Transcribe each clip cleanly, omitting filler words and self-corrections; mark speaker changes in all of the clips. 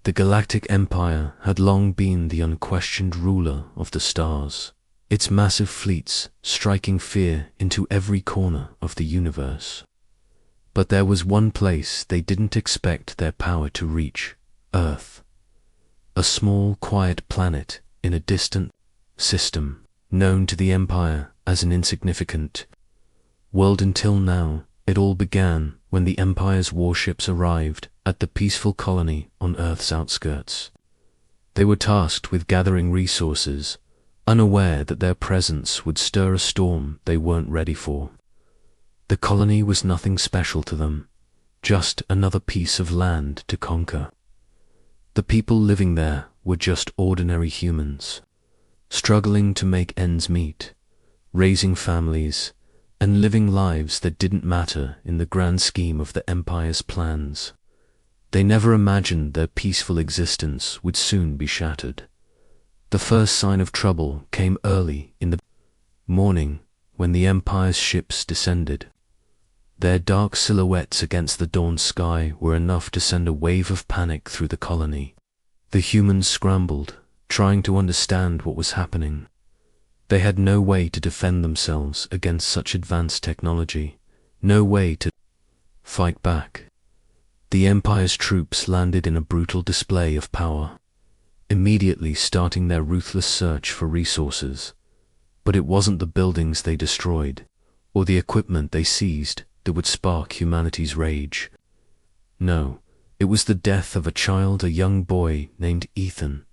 Speaker 1: The Galactic Empire had long been the unquestioned ruler of the stars, its massive fleets striking fear into every corner of the universe. But there was one place they didn't expect their power to reach: Earth. A small, quiet planet in a distant system, known to the Empire as an insignificant world until now. It all began when the Empire's warships arrived at the peaceful colony on Earth's outskirts. They were tasked with gathering resources, unaware that their presence would stir a storm they weren't ready for. The colony was nothing special to them, just another piece of land to conquer. The people living there were just ordinary humans, struggling to make ends meet, raising families, and living lives that didn't matter in the grand scheme of the Empire's plans. They never imagined their peaceful existence would soon be shattered. The first sign of trouble came early in the morning when the Empire's ships descended. Their dark silhouettes against the dawn sky were enough to send a wave of panic through the colony. The humans scrambled, trying to understand what was happening. They had no way to defend themselves against such advanced technology, no way to fight back. The Empire's troops landed in a brutal display of power, immediately starting their ruthless search for resources. But it wasn't the buildings they destroyed, or the equipment they seized, that would spark humanity's rage. No, it was the death of a young boy named Ethan.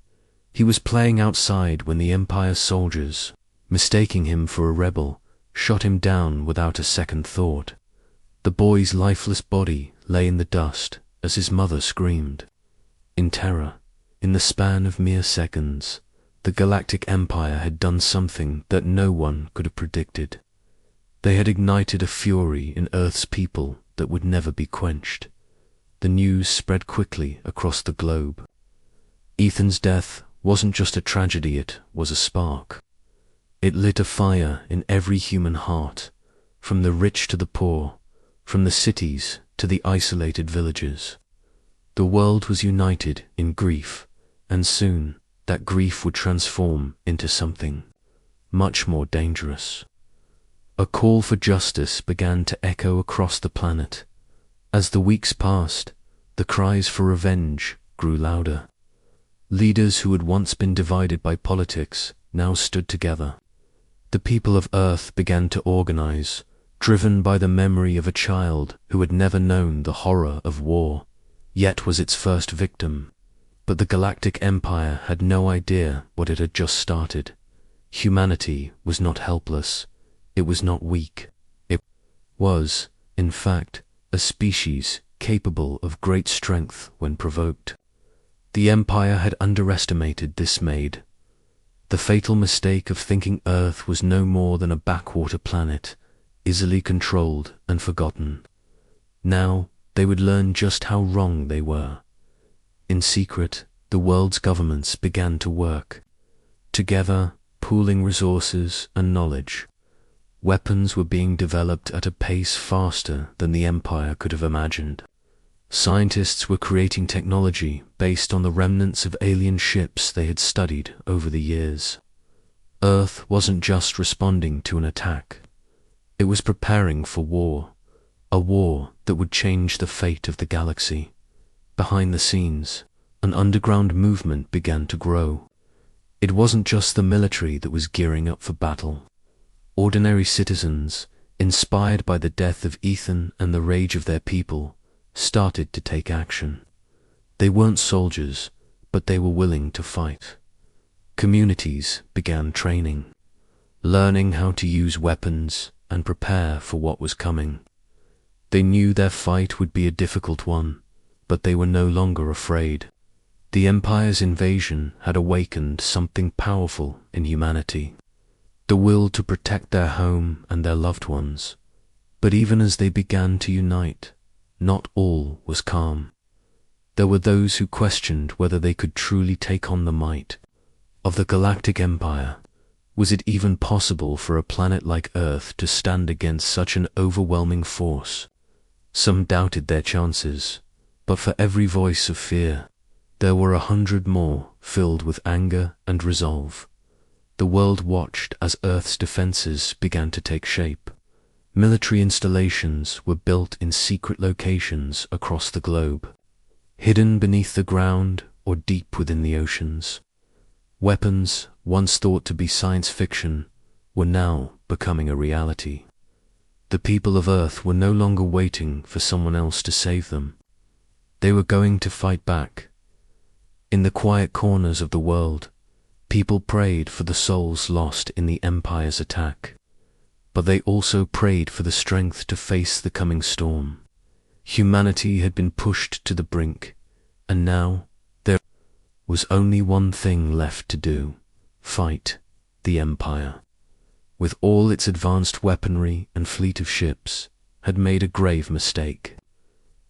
Speaker 1: He was playing outside when the Empire soldiers, mistaking him for a rebel, shot him down without a second thought. The boy's lifeless body lay in the dust as his mother screamed. In terror, in the span of mere seconds, the Galactic Empire had done something that no one could have predicted. They had ignited a fury in Earth's people that would never be quenched. The news spread quickly across the globe. Ethan's death wasn't just a tragedy, it was a spark. It lit a fire in every human heart, from the rich to the poor, from the cities to the isolated villages. The world was united in grief, and soon that grief would transform into something much more dangerous. A call for justice began to echo across the planet. As the weeks passed, the cries for revenge grew louder. Leaders who had once been divided by politics now stood together. The people of Earth began to organize, driven by the memory of a child who had never known the horror of war, yet was its first victim. But the Galactic Empire had no idea what it had just started. Humanity was not helpless. It was not weak. It was, in fact, a species capable of great strength when provoked. The Empire had underestimated this maid. The fatal mistake of thinking Earth was no more than a backwater planet, easily controlled and forgotten. Now they would learn just how wrong they were. In secret, the world's governments began to work together, pooling resources and knowledge. Weapons were being developed at a pace faster than the Empire could have imagined. Scientists were creating technology based on the remnants of alien ships they had studied over the years. Earth wasn't just responding to an attack. It was preparing for war, a war that would change the fate of the galaxy. Behind the scenes, an underground movement began to grow. It wasn't just the military that was gearing up for battle. Ordinary citizens, inspired by the death of Ethan and the rage of their people, started to take action. They weren't soldiers, but they were willing to fight. Communities began training, learning how to use weapons and prepare for what was coming. They knew their fight would be a difficult one, but they were no longer afraid. The Empire's invasion had awakened something powerful in humanity, the will to protect their home and their loved ones. But even as they began to unite, not all was calm. There were those who questioned whether they could truly take on the might of the Galactic Empire. Was it even possible for a planet like Earth to stand against such an overwhelming force? Some doubted their chances, but for every voice of fear, There were 100 more, filled with anger and resolve. The world watched as Earth's defenses began to take shape. Military installations were built in secret locations across the globe, hidden beneath the ground or deep within the oceans. Weapons, once thought to be science fiction, were now becoming a reality. The people of Earth were no longer waiting for someone else to save them. They were going to fight back. In the quiet corners of the world, people prayed for the souls lost in the Empire's attack, but they also prayed for the strength to face the coming storm. Humanity had been pushed to the brink, and now there was only one thing left to do: fight the Empire. With all its advanced weaponry and fleet of ships, had made a grave mistake.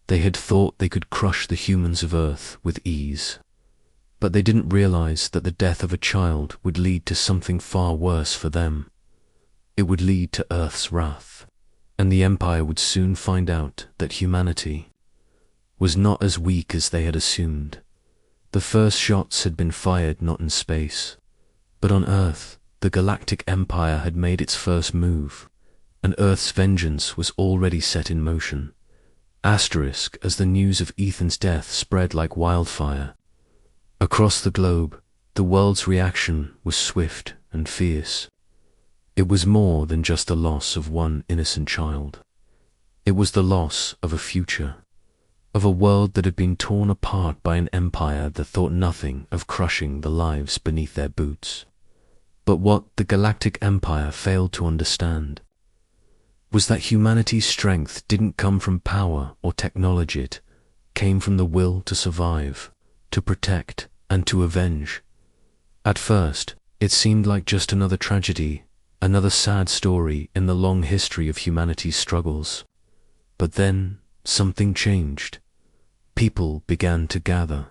Speaker 1: They had thought they could crush the humans of Earth with ease. But they didn't realize that the death of a child would lead to something far worse for them. It would lead to Earth's wrath, and the Empire would soon find out that humanity was not as weak as they had assumed. The first shots had been fired not in space, but on Earth. The Galactic Empire had made its first move, and Earth's vengeance was already set in motion. Asterisk as the news of Ethan's death spread like wildfire. Across the globe, the world's reaction was swift and fierce. It was more than just the loss of one innocent child. It was the loss of a future, of a world that had been torn apart by an empire that thought nothing of crushing the lives beneath their boots. But what the Galactic Empire failed to understand was that humanity's strength didn't come from power or technology. It came from the will to survive, to protect, and to avenge. At first, it seemed like just another tragedy, another sad story in the long history of humanity's struggles. But then, something changed. People began to gather.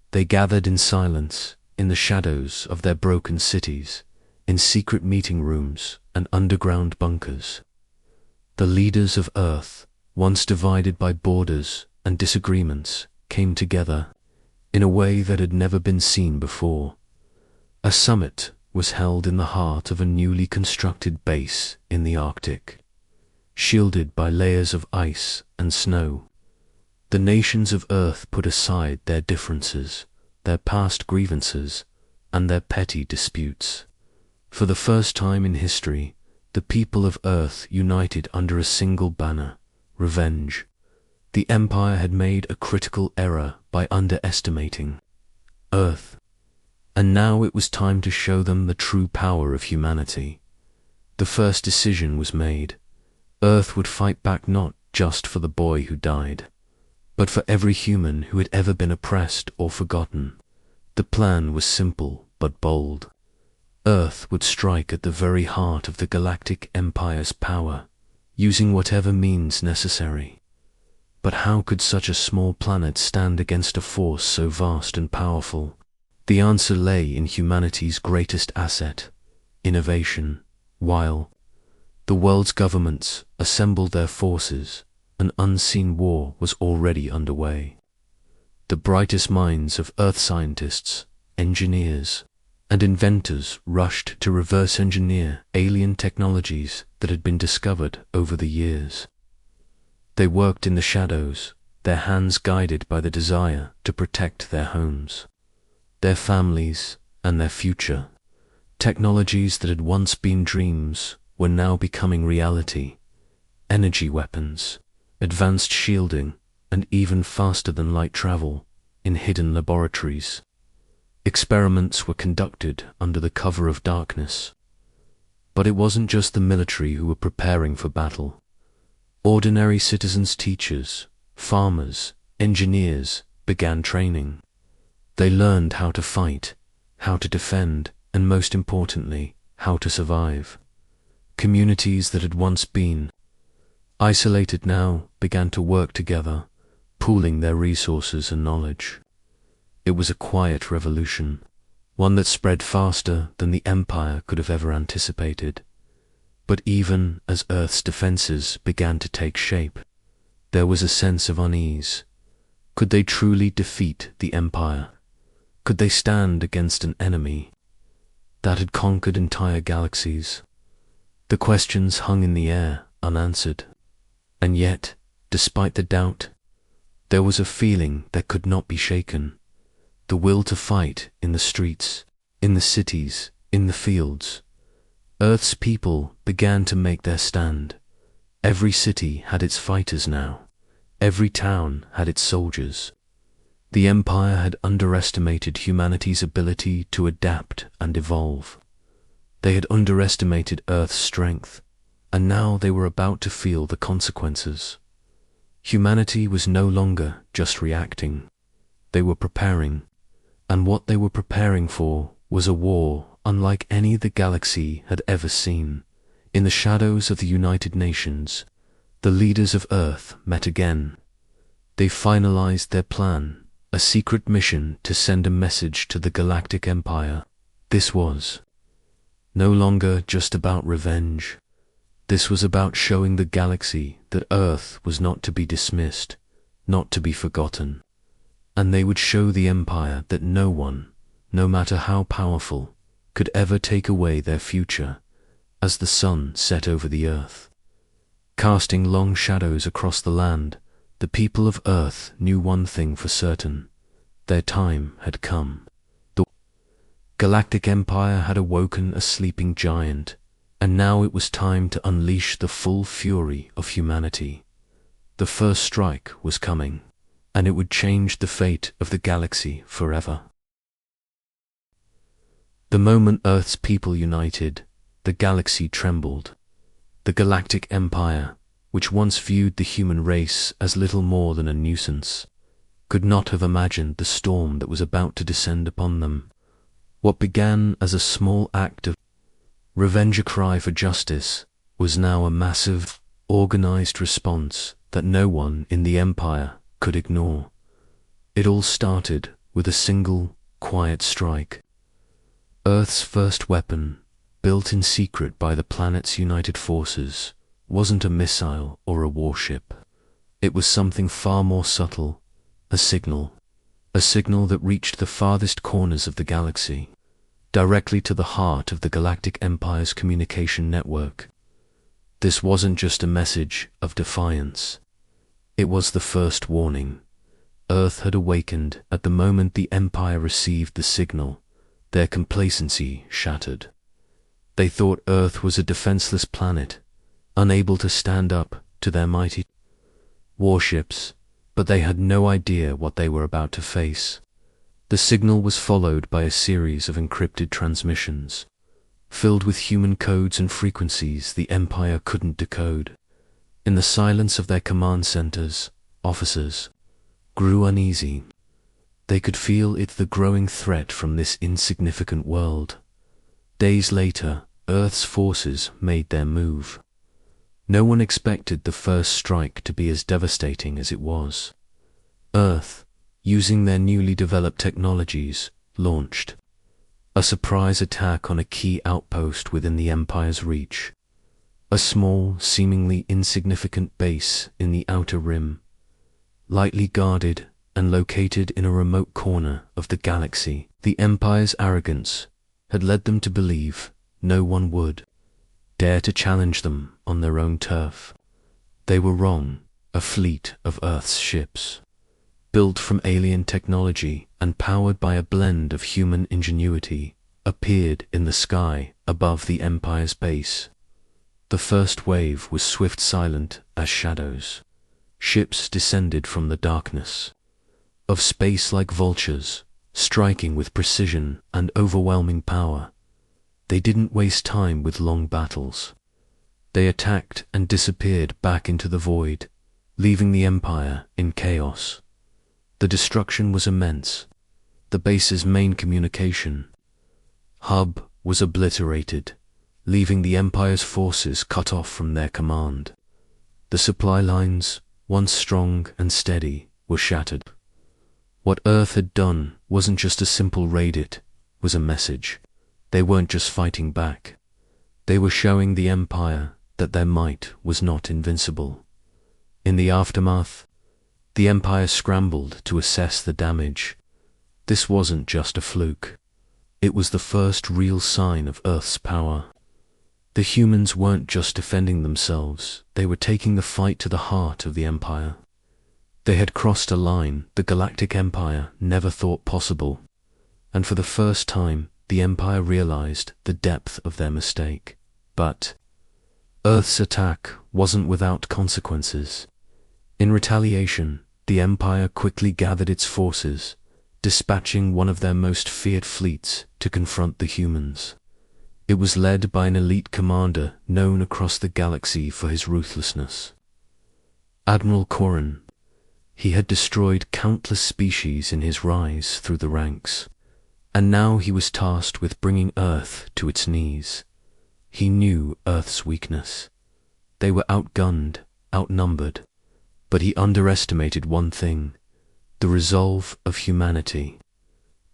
Speaker 1: They gathered in silence, in the shadows of their broken cities, in secret meeting rooms and underground bunkers. The leaders of Earth, once divided by borders and disagreements, came together in a way that had never been seen before. A summit was held in the heart of a newly constructed base in the Arctic, shielded by layers of ice and snow. The nations of Earth put aside their differences, their past grievances, and their petty disputes. For the first time in history, the people of Earth united under a single banner: revenge. The Empire had made a critical error by underestimating Earth, and now it was time to show them the true power of humanity. The first decision was made. Earth would fight back not just for the boy who died, but for every human who had ever been oppressed or forgotten. The plan was simple but bold. Earth would strike at the very heart of the Galactic Empire's power, using whatever means necessary. But how could such a small planet stand against a force so vast and powerful? The answer lay in humanity's greatest asset: innovation. While the world's governments assembled their forces, an unseen war was already underway. The brightest minds of Earth scientists, engineers, and inventors rushed to reverse engineer alien technologies that had been discovered over the years. They worked in the shadows, their hands guided by the desire to protect their homes, their families, and their future. Technologies that had once been dreams were now becoming reality: energy weapons, advanced shielding, and even faster than light travel in hidden laboratories. Experiments were conducted under the cover of darkness. But it wasn't just the military who were preparing for battle. Ordinary citizens, teachers, farmers, engineers began training. They learned how to fight, how to defend, and most importantly, how to survive. Communities that had once been isolated now began to work together, pooling their resources and knowledge. It was a quiet revolution, one that spread faster than the Empire could have ever anticipated. But even as Earth's defenses began to take shape, there was a sense of unease. Could they truly defeat the Empire? Could they stand against an enemy that had conquered entire galaxies? The questions hung in the air, unanswered. And yet, despite the doubt, there was a feeling that could not be shaken. The will to fight in the streets, in the cities, in the fields. Earth's people began to make their stand. Every city had its fighters now. Every town had its soldiers. The Empire had underestimated humanity's ability to adapt and evolve. They had underestimated Earth's strength, and now they were about to feel the consequences. Humanity was no longer just reacting. They were preparing, and what they were preparing for was a war unlike any the galaxy had ever seen. In the shadows of the United Nations, the leaders of Earth met again. They finalized their plan, a secret mission to send a message to the Galactic Empire. This was no longer just about revenge. This was about showing the galaxy that Earth was not to be dismissed, not to be forgotten. And they would show the Empire that no one, no matter how powerful, could ever take away their future. As the sun set over the Earth, casting long shadows across the land, the people of Earth knew one thing for certain: their time had come. The Galactic Empire had awoken a sleeping giant, and now it was time to unleash the full fury of humanity. The first strike was coming, and it would change the fate of the galaxy forever. The moment Earth's people united, the galaxy trembled. The Galactic Empire, which once viewed the human race as little more than a nuisance, could not have imagined the storm that was about to descend upon them. What began as a small act of revenge, a cry for justice, was now a massive, organized response that no one in the Empire could ignore. It all started with a single, quiet strike. Earth's first weapon, built in secret by the planet's united forces, wasn't a missile or a warship. It was something far more subtle, a signal that reached the farthest corners of the galaxy, directly to the heart of the Galactic Empire's communication network. This wasn't just a message of defiance. It was the first warning. Earth had awakened at the moment the Empire received the signal. Their complacency shattered. They thought Earth was a defenseless planet, unable to stand up to their mighty warships, but they had no idea what they were about to face. The signal was followed by a series of encrypted transmissions, filled with human codes and frequencies the Empire couldn't decode. In the silence of their command centers, officers grew uneasy. They could feel the growing threat from this insignificant world. Days later, Earth's forces made their move. No one expected the first strike to be as devastating as it was. Earth, using their newly developed technologies, launched a surprise attack on a key outpost within the Empire's reach. A small, seemingly insignificant base in the outer rim, lightly guarded and located in a remote corner of the galaxy. The Empire's arrogance had led them to believe no one would dare to challenge them on their own turf. They were wrong. A fleet of Earth's ships, built from alien technology and powered by a blend of human ingenuity, appeared in the sky above the Empire's base. The first wave was swift, silent as shadows. Ships descended from the darkness of space like vultures, striking with precision and overwhelming power. They didn't waste time with long battles. They attacked and disappeared back into the void, leaving the Empire in chaos. The destruction was immense. The base's main communication hub was obliterated, leaving the Empire's forces cut off from their command. The supply lines, once strong and steady, were shattered. What Earth had done wasn't just a simple raid, it was a message. They weren't just fighting back. They were showing the Empire that their might was not invincible. In the aftermath, The Empire scrambled to assess the damage. This wasn't just a fluke. It was the first real sign of Earth's power. The humans weren't just defending themselves, they were taking the fight to the heart of the Empire. They had crossed a line the Galactic Empire never thought possible, and for the first time, the Empire realized the depth of their mistake. But Earth's attack wasn't without consequences. In retaliation, the Empire quickly gathered its forces, dispatching one of their most feared fleets to confront the humans. It was led by an elite commander known across the galaxy for his ruthlessness. Admiral Corran. He had destroyed countless species in his rise through the ranks, and now he was tasked with bringing Earth to its knees. He knew Earth's weakness. They were outgunned, outnumbered, but he underestimated one thing: the resolve of humanity.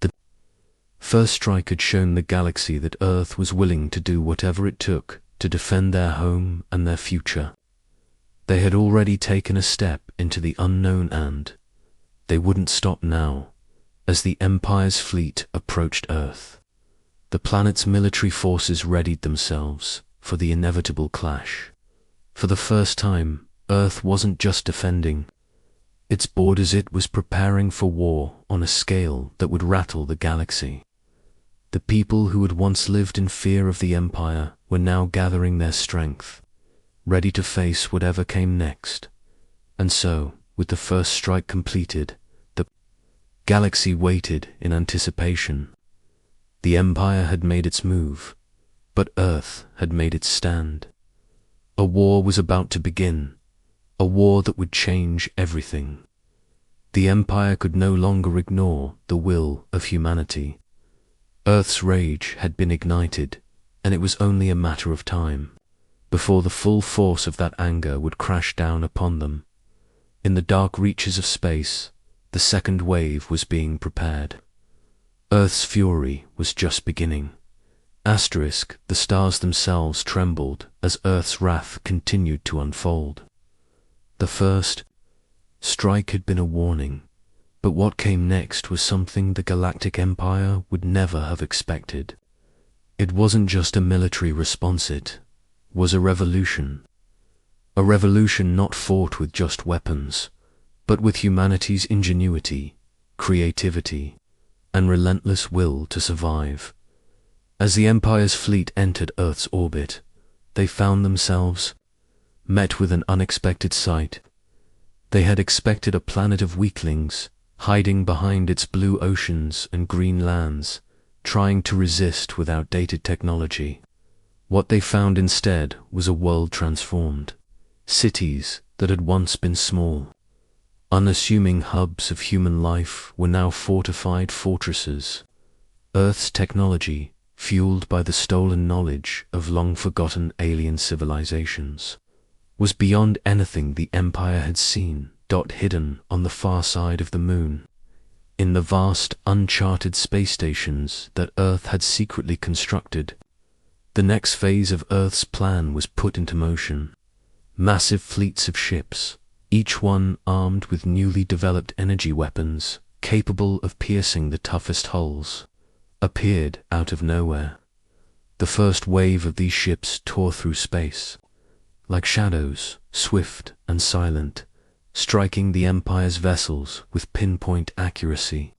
Speaker 1: The first strike had shown the galaxy that Earth was willing to do whatever it took to defend their home and their future. They had already taken a step into the unknown, and they wouldn't stop now. As the Empire's fleet approached Earth, the planet's military forces readied themselves for the inevitable clash. For the first time, Earth wasn't just defending its borders, it was preparing for war on a scale that would rattle the galaxy. The people who had once lived in fear of the Empire were now gathering their strength, ready to face whatever came next. And so, with the first strike completed, the galaxy waited in anticipation. The Empire had made its move, but Earth had made its stand. A war was about to begin, a war that would change everything. The Empire could no longer ignore the will of humanity. Earth's rage had been ignited, and it was only a matter of time before the full force of that anger would crash down upon them. In the dark reaches of space, the second wave was being prepared. Earth's fury was just beginning. Asterisk, the stars themselves trembled as Earth's wrath continued to unfold. The first strike had been a warning, but what came next was something the Galactic Empire would never have expected. It wasn't just a military response, it was a revolution. A revolution not fought with just weapons, but with humanity's ingenuity, creativity, and relentless will to survive. As the Empire's fleet entered Earth's orbit, they found themselves met with an unexpected sight. They had expected a planet of weaklings, hiding behind its blue oceans and green lands, trying to resist with outdated technology. What they found instead was a world transformed. Cities that had once been small, unassuming hubs of human life, were now fortified fortresses. Earth's technology, fueled by the stolen knowledge of long-forgotten alien civilizations, was beyond anything the Empire had seen. Hidden on the far side of the moon, in the vast, uncharted space stations that Earth had secretly constructed, the next phase of Earth's plan was put into motion. Massive fleets of ships, each one armed with newly developed energy weapons capable of piercing the toughest hulls, appeared out of nowhere. The first wave of these ships tore through space, like shadows, swift and silent, striking the Empire's vessels with pinpoint accuracy.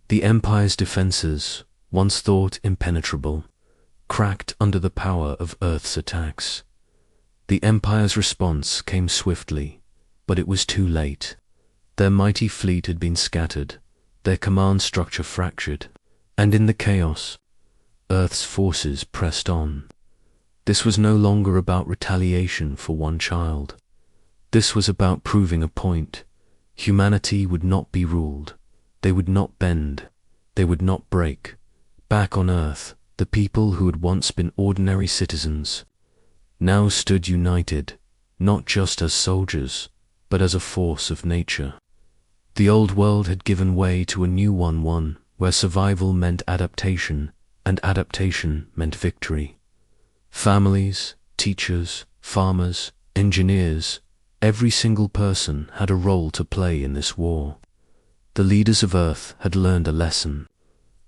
Speaker 1: The Empire's defenses, once thought impenetrable, cracked under the power of Earth's attacks. The Empire's response came swiftly, but it was too late. Their mighty fleet had been scattered, their command structure fractured, and in the chaos, Earth's forces pressed on. This was no longer about retaliation for one child. This was about proving a point. Humanity would not be ruled. They would not bend. They would not break. Back on Earth, the people who had once been ordinary citizens now stood united, not just as soldiers, but as a force of nature. The old world had given way to a new one where survival meant adaptation, and adaptation meant victory. Families, teachers, farmers, engineers, Every single person had a role to play in this war. The leaders of Earth had learned a lesson.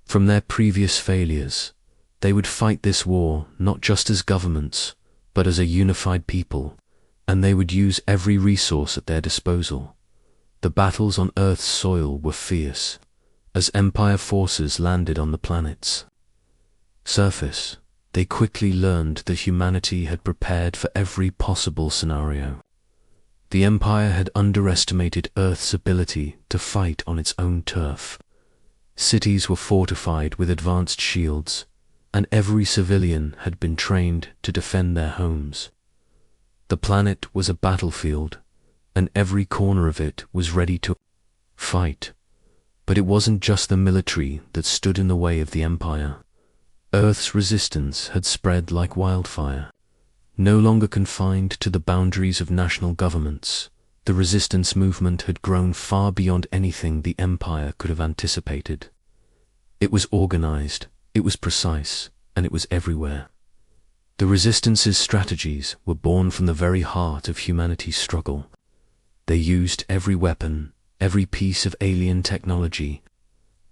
Speaker 1: From their previous failures, they would fight this war not just as governments, but as a unified people, and they would use every resource at their disposal. The battles on Earth's soil were fierce, as Empire forces landed on the planet's surface. They quickly learned that humanity had prepared for every possible scenario. The Empire had underestimated Earth's ability to fight on its own turf. Cities were fortified with advanced shields, and every civilian had been trained to defend their homes. The planet was a battlefield, and every corner of it was ready to fight. But it wasn't just the military that stood in the way of the Empire. Earth's resistance had spread like wildfire. No longer confined to the boundaries of national governments, the resistance movement had grown far beyond anything the Empire could have anticipated. It was organized, it was precise, and it was everywhere. The resistance's strategies were born from the very heart of humanity's struggle. They used every weapon, every piece of alien technology,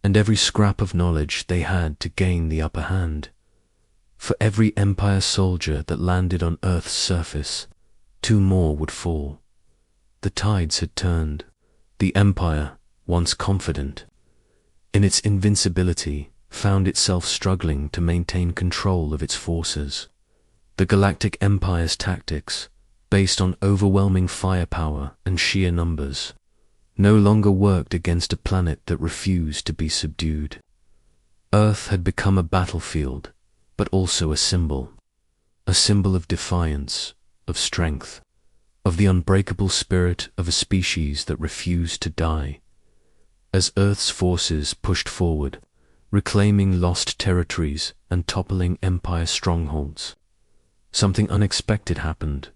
Speaker 1: and every scrap of knowledge they had to gain the upper hand. For every Empire soldier that landed on Earth's surface, 2 more would fall. The tides had turned. The Empire, once confident in its invincibility, found itself struggling to maintain control of its forces. The Galactic Empire's tactics, based on overwhelming firepower and sheer numbers, no longer worked against a planet that refused to be subdued. Earth had become a battlefield, but also a symbol of defiance, of strength, of the unbreakable spirit of a species that refused to die. As Earth's forces pushed forward, reclaiming lost territories and toppling Empire strongholds, something unexpected happened.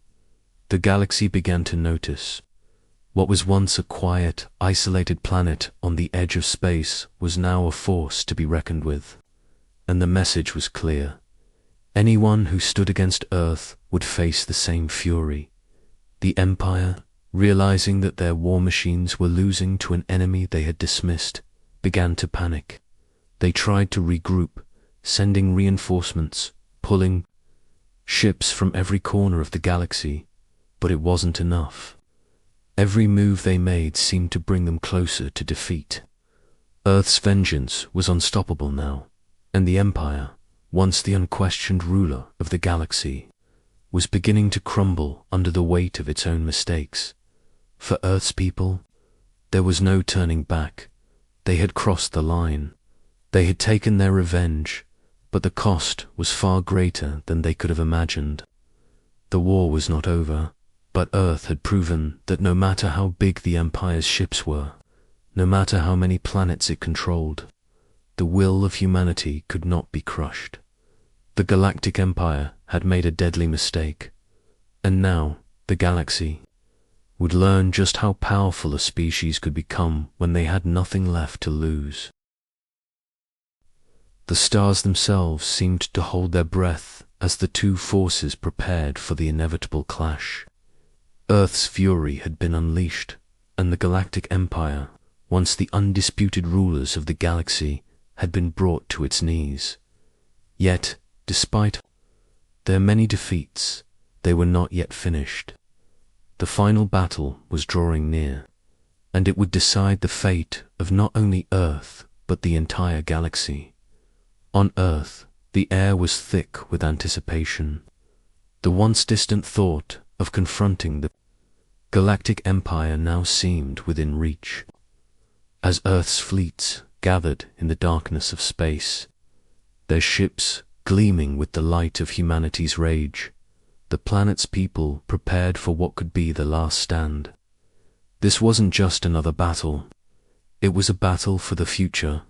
Speaker 1: The galaxy began to notice. What was once a quiet, isolated planet on the edge of space was now a force to be reckoned with. And the message was clear. Anyone who stood against Earth would face the same fury. The Empire, realizing that their war machines were losing to an enemy they had dismissed, began to panic. They tried to regroup, sending reinforcements, pulling ships from every corner of the galaxy, but it wasn't enough. Every move they made seemed to bring them closer to defeat. Earth's vengeance was unstoppable now, and the Empire, once the unquestioned ruler of the galaxy, was beginning to crumble under the weight of its own mistakes. For Earth's people, there was no turning back. They had crossed the line. They had taken their revenge, but the cost was far greater than they could have imagined. The war was not over, but Earth had proven that no matter how big the Empire's ships were, no matter how many planets it controlled, the will of humanity could not be crushed. The Galactic Empire had made a deadly mistake, and now the galaxy would learn just how powerful a species could become when they had nothing left to lose. The stars themselves seemed to hold their breath as the 2 forces prepared for the inevitable clash. Earth's fury had been unleashed, and the Galactic Empire, once the undisputed rulers of the galaxy, had been brought to its knees. Yet, despite their many defeats, they were not yet finished. The final battle was drawing near, and it would decide the fate of not only Earth, but the entire galaxy. On Earth, the air was thick with anticipation. The once distant thought of confronting the Galactic Empire now seemed within reach. As Earth's fleets gathered in the darkness of space, their ships gleaming with the light of humanity's rage, the planet's people prepared for what could be the last stand. This wasn't just another battle. It was a battle for the future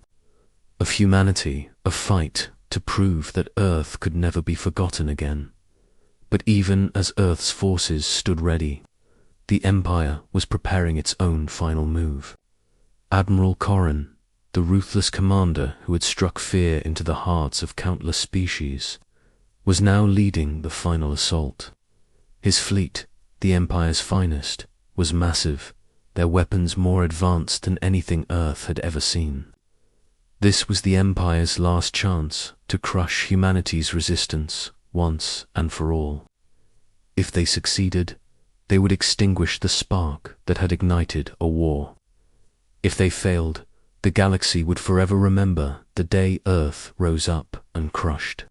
Speaker 1: of humanity, a fight to prove that Earth could never be forgotten again. But even as Earth's forces stood ready, the Empire was preparing its own final move. Admiral Corrin, the ruthless commander who had struck fear into the hearts of countless species, was now leading the final assault. His fleet, the Empire's finest, was massive, their weapons more advanced than anything Earth had ever seen. This was the Empire's last chance to crush humanity's resistance once and for all. If they succeeded, they would extinguish the spark that had ignited a war. If they failed, the galaxy would forever remember the day Earth rose up and crushed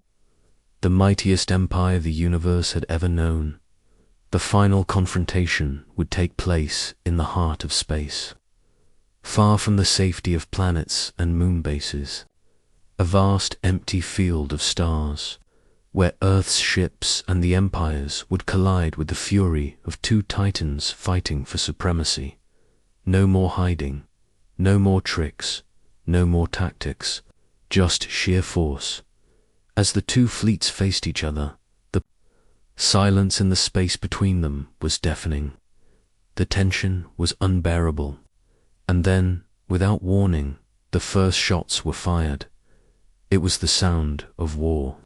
Speaker 1: the mightiest empire the universe had ever known. The final confrontation would take place in the heart of space, far from the safety of planets and moon bases, a vast empty field of stars, where Earth's ships and the Empire's would collide with the fury of two titans fighting for supremacy. No more hiding, no more tricks, no more tactics, just sheer force. As the two fleets faced each other, the silence in the space between them was deafening. The tension was unbearable. And then, without warning, the first shots were fired. It was the sound of war.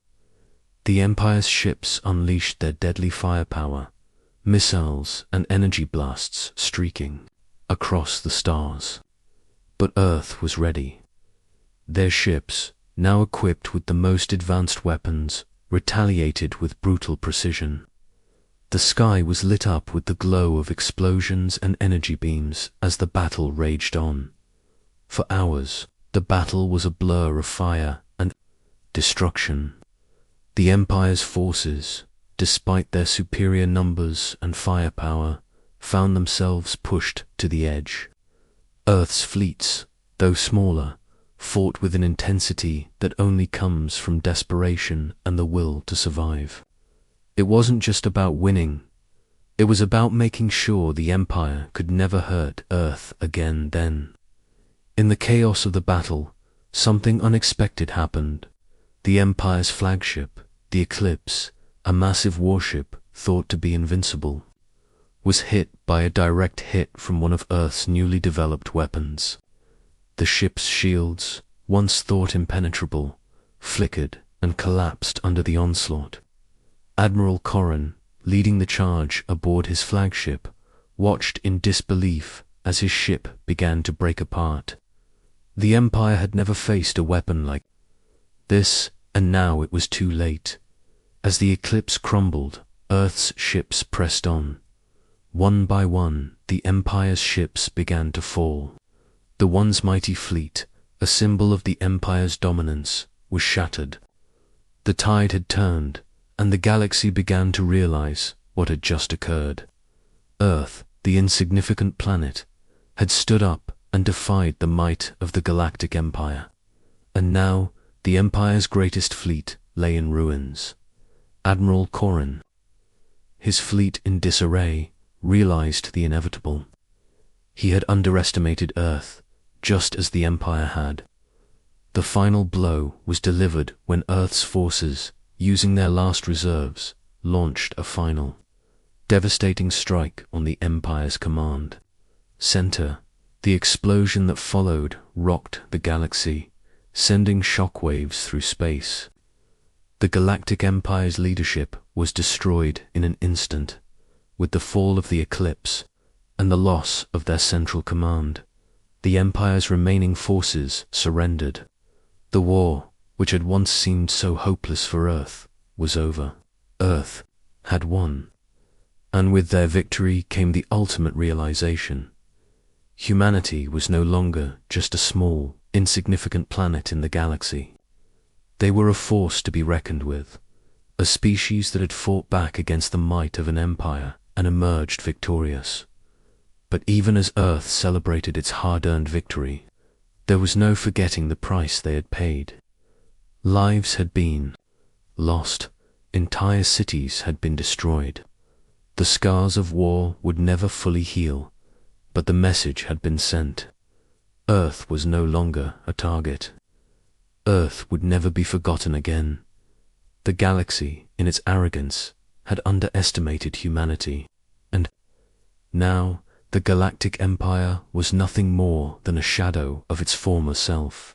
Speaker 1: The Empire's ships unleashed their deadly firepower, missiles and energy blasts streaking across the stars. But Earth was ready. Their ships, now equipped with the most advanced weapons, retaliated with brutal precision. The sky was lit up with the glow of explosions and energy beams as the battle raged on. For hours, the battle was a blur of fire and destruction. The Empire's forces, despite their superior numbers and firepower, found themselves pushed to the edge. Earth's fleets, though smaller, fought with an intensity that only comes from desperation and the will to survive. It wasn't just about winning. It was about making sure the Empire could never hurt Earth again then. In the chaos of the battle, something unexpected happened. The Empire's flagship, the Eclipse, a massive warship thought to be invincible, was hit by a direct hit from one of Earth's newly developed weapons. The ship's shields, once thought impenetrable, flickered and collapsed under the onslaught. Admiral Corrin, leading the charge aboard his flagship, watched in disbelief as his ship began to break apart. The Empire had never faced a weapon like this, and now it was too late. As the Eclipse crumbled, Earth's ships pressed on. One by one, the Empire's ships began to fall. The once mighty fleet, a symbol of the Empire's dominance, was shattered. The tide had turned, and the galaxy began to realize what had just occurred. Earth, the insignificant planet, had stood up and defied the might of the Galactic Empire. And now, the Empire's greatest fleet lay in ruins. Admiral Corrin, his fleet in disarray, realized the inevitable. He had underestimated Earth, just as the Empire had. The final blow was delivered when Earth's forces, using their last reserves, launched a final, devastating strike on the Empire's command center. The explosion that followed rocked the galaxy, sending shockwaves through space. The Galactic Empire's leadership was destroyed in an instant. With the fall of the Eclipse and the loss of their central command, the Empire's remaining forces surrendered. The war, which had once seemed so hopeless for Earth, was over. Earth had won. And with their victory came the ultimate realization. Humanity was no longer just a small, insignificant planet in the galaxy. They were a force to be reckoned with, a species that had fought back against the might of an empire and emerged victorious. But even as Earth celebrated its hard-earned victory, there was no forgetting the price they had paid. Lives had been lost, entire cities had been destroyed. The scars of war would never fully heal, but the message had been sent. Earth was no longer a target. Earth would never be forgotten again. The galaxy, in its arrogance, had underestimated humanity, and now the Galactic Empire was nothing more than a shadow of its former self.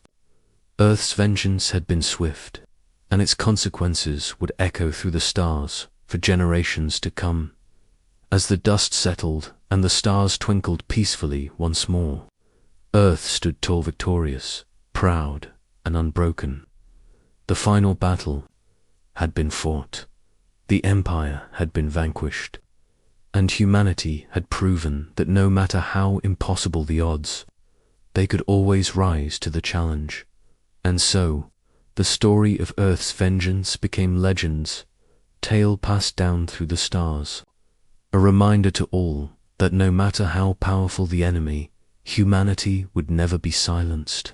Speaker 1: Earth's vengeance had been swift, and its consequences would echo through the stars for generations to come. As the dust settled and the stars twinkled peacefully once more, Earth stood tall, victorious, proud, and unbroken. The final battle had been fought. The Empire had been vanquished, and humanity had proven that no matter how impossible the odds, they could always rise to the challenge. And so, the story of Earth's vengeance became legends, tale passed down through the stars, a reminder to all that no matter how powerful the enemy, humanity would never be silenced.